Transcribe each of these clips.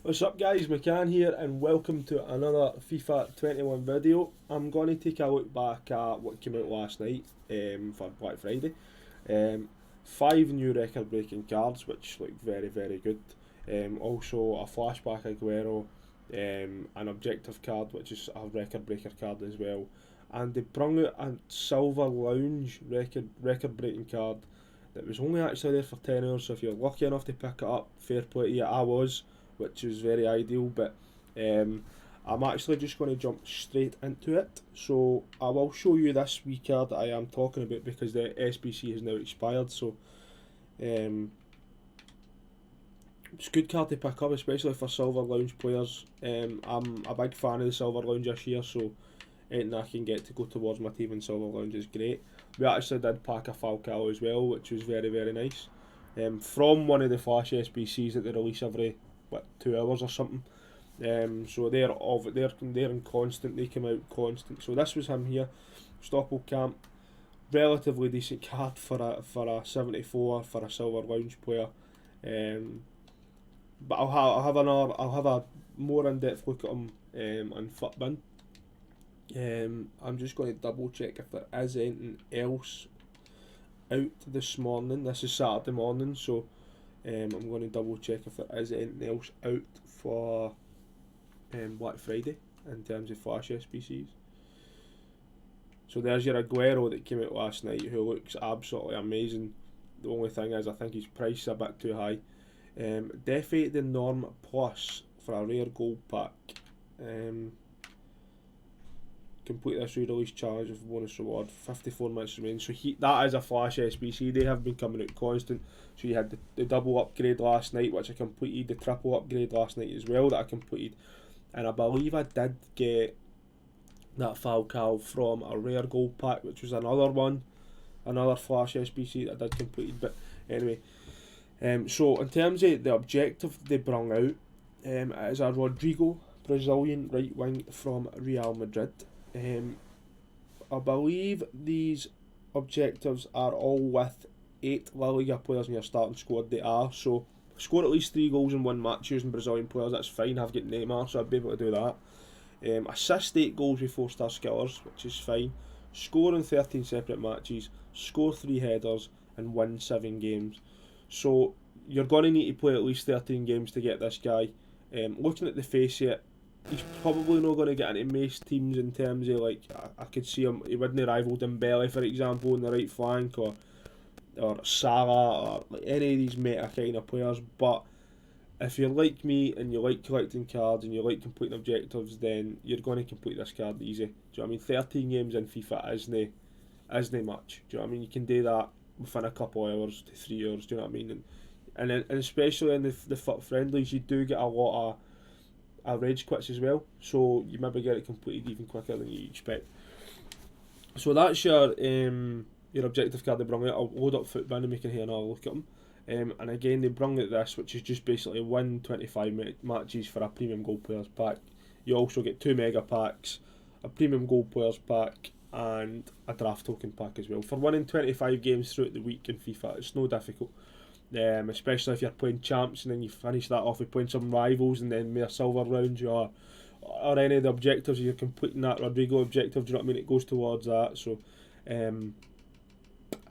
What's up guys, McCann here and welcome to another FIFA 21 video. I'm going to take a look back at what came out last night for Black Friday. 5 new record breaking cards which look very good. Also a Flashback AGUERO, an objective card which is a record breaker card as well. And they brought out a Silver Lounge record breaking card that was only actually there for 10 hours, so if you're lucky enough to pick it up, fair play to you. I was, which is very ideal, but I'm actually just going to jump straight into it. So I will show you this wee card that I am talking about because the SBC has now expired, so it's a good card to pick up, especially for Silver Lounge players. I'm a big fan of the Silver Lounge this year, so anything I can get to go towards my team in Silver Lounge is great. We actually did pack a Falcao as well, which was very nice. From one of the Flash SBCs that they release every 2 hours or something. So they're in constant. They come out constant. So this was him here, Stoppelkamp. Relatively decent card for a 74 for a Silver Lounge player. But I'll have a more in depth look at him on Futbin. I'm just going to double check if there is anything else out this morning. This is Saturday morning, so I'm going to double check if there is anything else out for Black Friday in terms of Flash SBCs. So there's your Aguero that came out last night, who looks absolutely amazing. The only thing is I think his price is a bit too high. Defate the Norm Plus for a rare gold pack. Complete this re-release challenge with bonus reward. 54 minutes remain. So that is a Flash SBC. They have been coming out constant. So you had the double upgrade last night, which I completed. The triple upgrade last night as well that I completed. And I believe I did get that Falcao from a rare gold pack, which was another Flash SBC that I did complete. But anyway, so in terms of the objective they brung out, it is a Rodrigo, Brazilian right wing from Real Madrid. I believe these objectives are all with 8 La Liga players in your starting squad. They are, so score at least 3 goals in 1 match using Brazilian players, that's fine. I've got Neymar, so I'd be able to do that. Assist 8 goals with 4-star skillers, which is fine. Score in 13 separate matches, score 3 headers and win 7 games. So you're going to need to play at least 13 games to get this guy. Looking at the face of it, he's probably not going to get into most teams in terms of, like, I could see him, he wouldn't rival Dembele for example on the right flank, or Salah, or like any of these meta kind of players. But if you're like me and you like collecting cards and you like completing objectives, then you're going to complete this card easy. Do you know what I mean? 13 games in FIFA isn't much. Do you know what I mean? You can do that within a couple of hours to 3 hours. Do you know what I mean? And especially in the FUT friendlies, you do get a lot of rage quits as well, so you maybe get it completed even quicker than you expect. So that's your objective card they brung out. I'll load up Futbin and we can hear another look at them. And again, they brung out this, which is just basically win 25 matches for a premium gold players pack. You also get 2 mega packs, a premium gold players pack, and a draft token pack as well. For winning 25 games throughout the week in FIFA, it's no difficult. Especially if you're playing champs and then you finish that off with playing some rivals and then more silver rounds, or any of the objectives, you're completing that Rodrigo objective, do you know what I mean? It goes towards that. So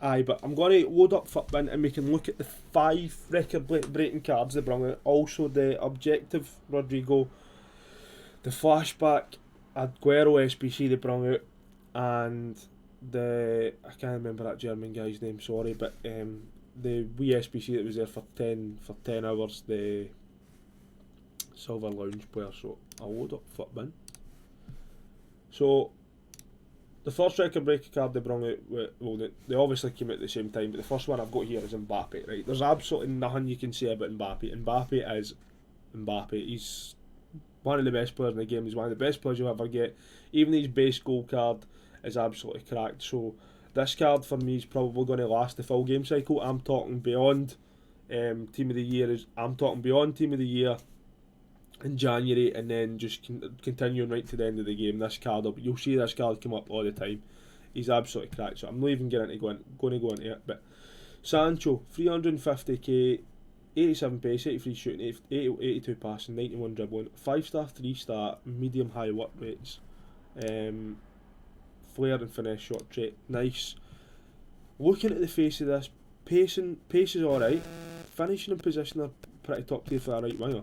but I'm going to load up Futbin and we can look at the 5 record breaking cards they brought out. Also the objective Rodrigo, the Flashback Aguero SBC they brought out, and I can't remember that German guy's name, sorry, but the wee SBC that was there for 10 hours, the Silver Lounge player. So I'll load up Futbin. So the first record breaker card they brought out, well, they obviously came out at the same time, but the first one I've got here is Mbappe, right? There's absolutely nothing you can say about Mbappe. Mbappe is Mbappe. He's one of the best players in the game. He's one of the best players you'll ever get. Even his base gold card is absolutely cracked. So this card for me is probably going to last the full game cycle. I'm talking beyond Team of the Year. I'm talking beyond Team of the Year in January, and then just continuing right to the end of the game. This card up, you'll see this card come up all the time. He's absolutely cracked. So I'm not even going to go into it. But Sancho, 350k 87 pace, 83 shooting, 82 passing, 91 dribbling, 5-star, 3-star, medium high work rates, flair and finesse shot trait, nice. Looking at the face of this, pace is alright, finishing and position are pretty top tier for a right winger.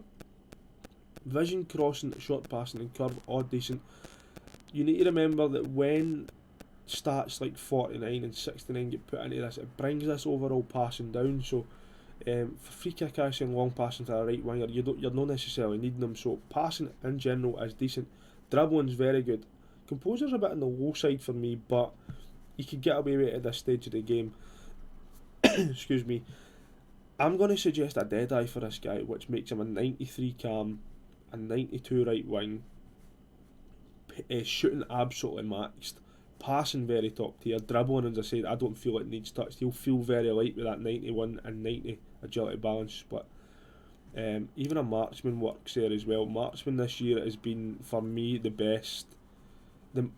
Vision, crossing, short passing and curve, all decent. You need to remember that when stats like 49 and 69 get put into this, it brings this overall passing down. So for free kick accuracy and long passing to a right winger, you're not necessarily needing them. So passing in general is decent. Dribbling's very good. Composer's a bit on the low side for me, but you could get away with it at this stage of the game. Excuse me. I'm going to suggest a dead eye for this guy, which makes him a 93 cam, a 92 right wing, shooting absolutely maxed, passing very top tier, dribbling, as I said, I don't feel it needs touch. He'll feel very light with that 91 and 90 agility balance split. Even a marksman works there as well. Marksman this year has been, for me, the best, the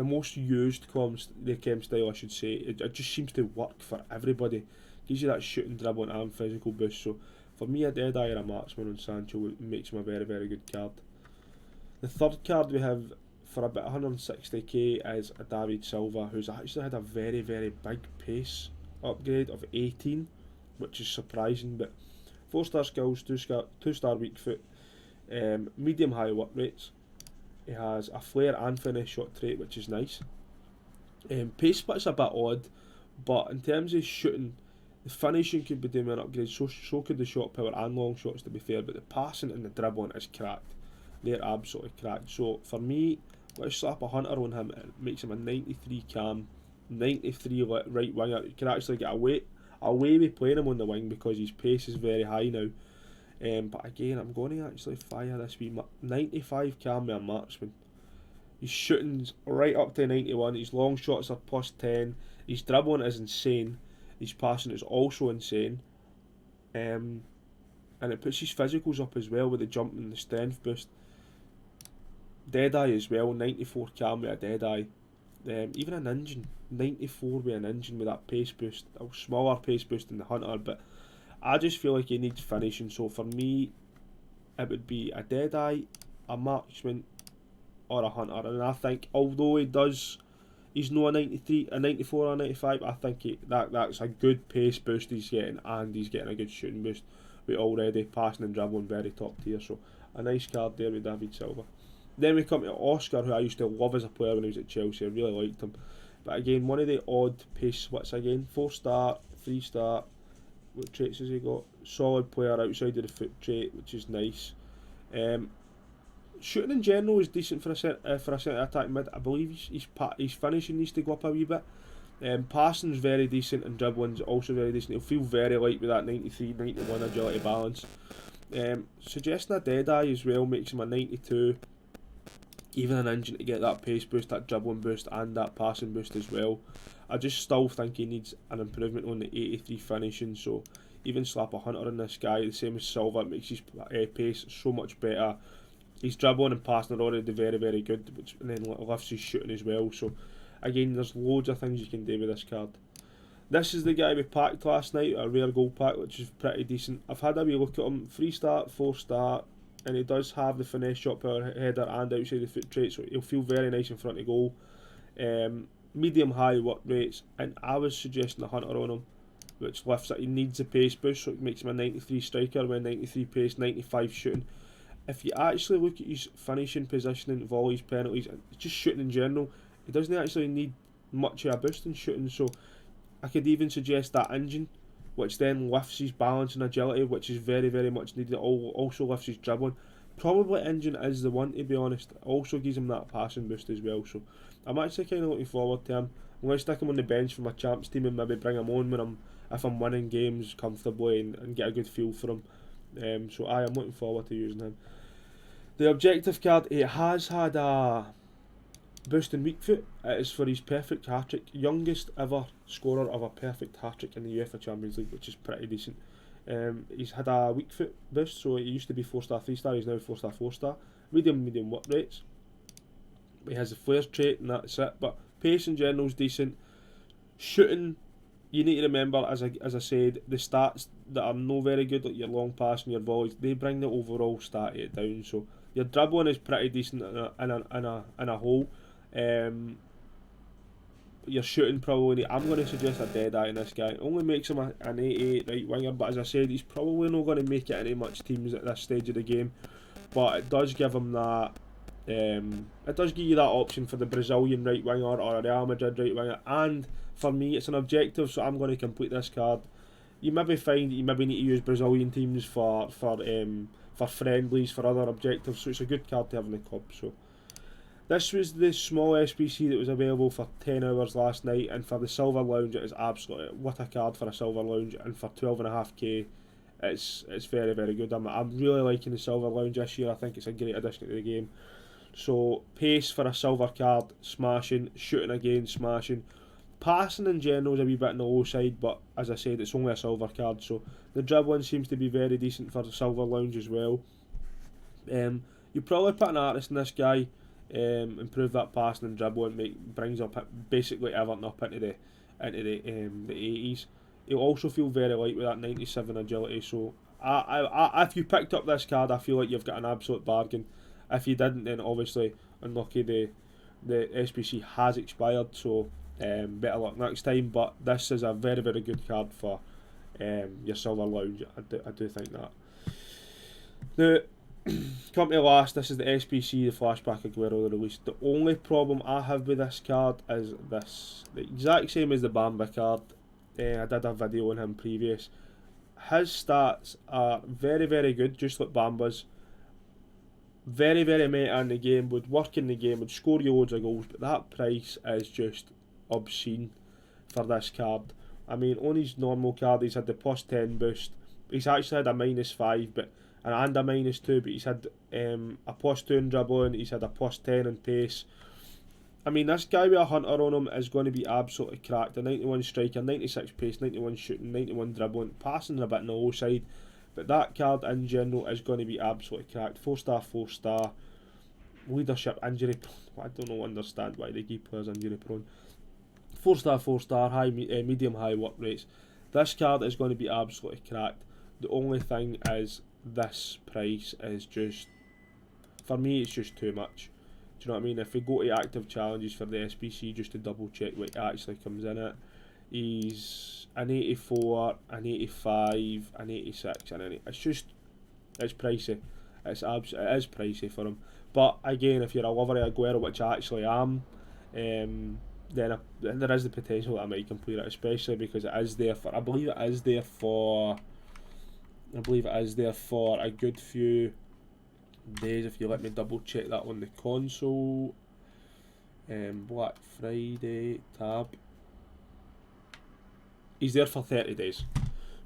most used the chem style, I should say. It just seems to work for everybody. Gives you that shooting, dribbling and physical boost. So for me, a dead eye or a marksman on Sancho makes him a very, very good card. The third card we have for about 160k is a David Silva, who's actually had a very, very big pace upgrade of 18, which is surprising. But 4-star skills, 2-star weak foot, medium high work rates. He has a flair and finish shot trait, which is nice. Pace split's a bit odd, but in terms of shooting, the finishing could be doing an upgrade, so could the shot power and long shots, to be fair, but the passing and the dribbling is cracked. They're absolutely cracked. So for me, let's slap a hunter on him. It makes him a 93 cam, 93 right winger. You can actually get away with playing him on the wing because his pace is very high now. But again, I'm going to actually fire this wee 95 cam with a marksman. His shooting's right up to 91. His long shots are plus 10. His dribbling is insane. His passing is also insane. And it puts his physicals up as well with the jump and the strength boost. Deadeye as well, 94 cam with a Deadeye. Even an engine, 94 with an engine with that pace boost. A smaller pace boost than the Hunter, but I just feel like he needs finishing. So for me, it would be a Deadeye, a marksman, or a Hunter. And I think, although he's not a 93, a 94 or a 95, I think that's a good pace boost he's getting, and he's getting a good shooting boost with already passing and dribbling very top tier. So a nice card there with David Silva. Then we come to Oscar, who I used to love as a player when he was at Chelsea. I really liked him. But again, one of the odd pace splits again. 4-star, 3-star. What traits has he got? Solid player outside of the foot trait, which is nice. Shooting in general is decent for a centre attack mid. I believe his finishing needs to go up a wee bit. Passing's very decent and dribbling's also very decent. He'll feel very light with that 93, 91 agility balance. Suggesting a Deadeye as well makes him a 92. Even an engine to get that pace boost, that dribbling boost and that passing boost as well. I just still think he needs an improvement on the 83 finishing, so even slap a hunter on this guy, the same as Silva, makes his pace so much better. His dribbling and passing are already very, very good, and then lifts his shooting as well. So again, there's loads of things you can do with this card. This is the guy we packed last night, a rare gold pack, which is pretty decent. I've had a wee look at him, 3-star, 4-star, and he does have the finesse shot power header and outside the foot trait, so he'll feel very nice in front of goal. Medium high work rates, and I was suggesting a hunter on him, which lifts it. He needs a pace boost, so it makes him a 93 striker with 93 pace, 95 shooting. If you actually look at his finishing, positioning, volleys, penalties, and just shooting in general, he doesn't actually need much of a boost in shooting. So I could even suggest that engine, which then lifts his balance and agility, which is very, very much needed. It also lifts his dribbling. Probably engine is the one, to be honest. It also gives him that passing boost as well. So I'm actually kind of looking forward to him. I'm going to stick him on the bench for my champs team and maybe bring him on if I'm winning games comfortably and get a good feel for him. So I am looking forward to using him. The objective card, it has had a boost in weak foot. It is for his perfect hat-trick. Youngest ever scorer of a perfect hat-trick in the UEFA Champions League, which is pretty decent. He's had a weak foot boost, so he used to be 4-star, 3-star, he's now 4-star, 4-star. Medium work rates. He has a flair trait and that's it, but pace in general is decent. Shooting, you need to remember, as I said, the stats, that are no very good, like your long pass and your volleys, they bring the overall stat rate down. So your dribbling is pretty decent in a whole. Your shooting probably, I'm going to suggest a dead eye in this guy. It only makes him an 88 right winger, but as I said, he's probably not going to make it into much teams at this stage of the game. But it does give him that. It does give you that option for the Brazilian right winger or a Real Madrid right winger, and for me, it's an objective, so I'm going to complete this card. You maybe find that you maybe need to use Brazilian teams for friendlies, for other objectives, so it's a good card to have in the club. So this was the small SBC that was available for 10 hours last night, and for the Silver Lounge, it is absolutely what a card for a Silver Lounge, and for 12.5k, it's very, very good. I'm really liking the Silver Lounge this year. I think it's a great addition to the game. So pace for a silver card, smashing. Shooting again, smashing. Passing in general is a wee bit on the low side, but as I said, it's only a silver card, so the dribbling seems to be very decent for the Silver Lounge as well. You probably put an artist in this guy, improve that passing and dribbling, brings up basically Everton up into the 80s. He'll also feel very light with that 97 agility. So if you picked up this card, I feel like you've got an absolute bargain. If you didn't, then obviously unlucky, the SBC has expired, so better luck next time. But this is a very, very good card for your Silver Lounge. I do think that. Now, come to last, this is the SBC, the Flashback AGUERO, the release. The only problem I have with this card is this. The exact same as the Bamba card. I did a video on him previous. His stats are very, very good, just like Bamba's. Very, very meta in the game, would work in the game, would score you loads of goals, but that price is just obscene for this card. I mean, on his normal card, he's had the plus 10 boost. He's actually had a minus 5 and a minus 2, but he's had a plus 2 in dribbling, he's had a plus 10 in pace. I mean, this guy with a hunter on him is going to be absolutely cracked. A 91 striker, 96 pace, 91 shooting, 91 dribbling, passing a bit on the low side. But that card in general is going to be absolutely cracked. 4-star, 4-star. Leadership, injury prone. I don't understand why they keep players injury prone. 4-star, 4-star, high, medium, high work rates. This card is going to be absolutely cracked. The only thing is, this price is just, for me, it's just too much. Do you know what I mean? If we go to active challenges for the SBC just to double check what actually comes in it, he's an 84, an 85, an 86, and it's pricey. It is pricey for him. But again, if you're a lover of Aguero, which I actually am, then there is the potential that I might complete it, especially because it is there for, I believe it is there for a good few days, if you let me double check that on the console. Black Friday tab. He's there for 30 days.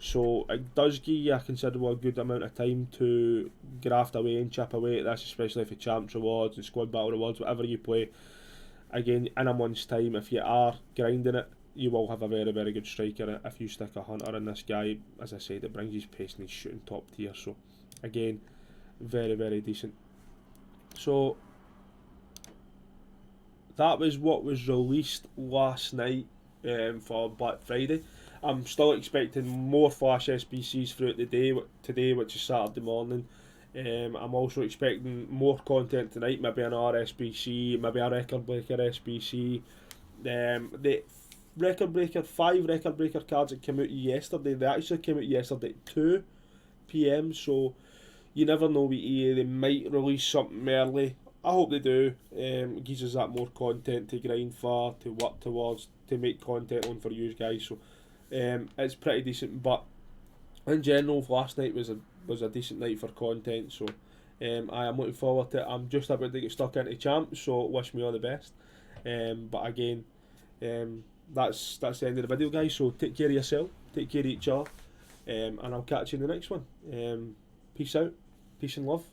So it does give you a considerable good amount of time to graft away and chip away at this, especially for Champs Rewards and Squad Battle Rewards, whatever you play. Again, in a month's time, if you are grinding it, you will have a very, very good striker if you stick a hunter in this guy. As I said, it brings his pace and he's shooting top tier. So again, very, very decent. So that was what was released last night for Black Friday. I'm still expecting more Flash SBCs throughout the day today, which is Saturday morning. I'm also expecting more content tonight, maybe an RSBC, maybe a Record Breaker SBC. The Record Breaker, 5 Record Breaker cards that came out yesterday, they actually came out yesterday at 2 PM, so you never know with EA, they might release something early. I hope they do. It gives us that more content to grind for, to work towards, to make content on for you guys. So it's pretty decent, but in general, last night was a decent night for content. So I am looking forward to it. I'm just about to get stuck into Champs, so wish me all the best. But again, that's the end of the video, guys. So take care of yourself, take care of each other, and I'll catch you in the next one. Peace out, peace and love.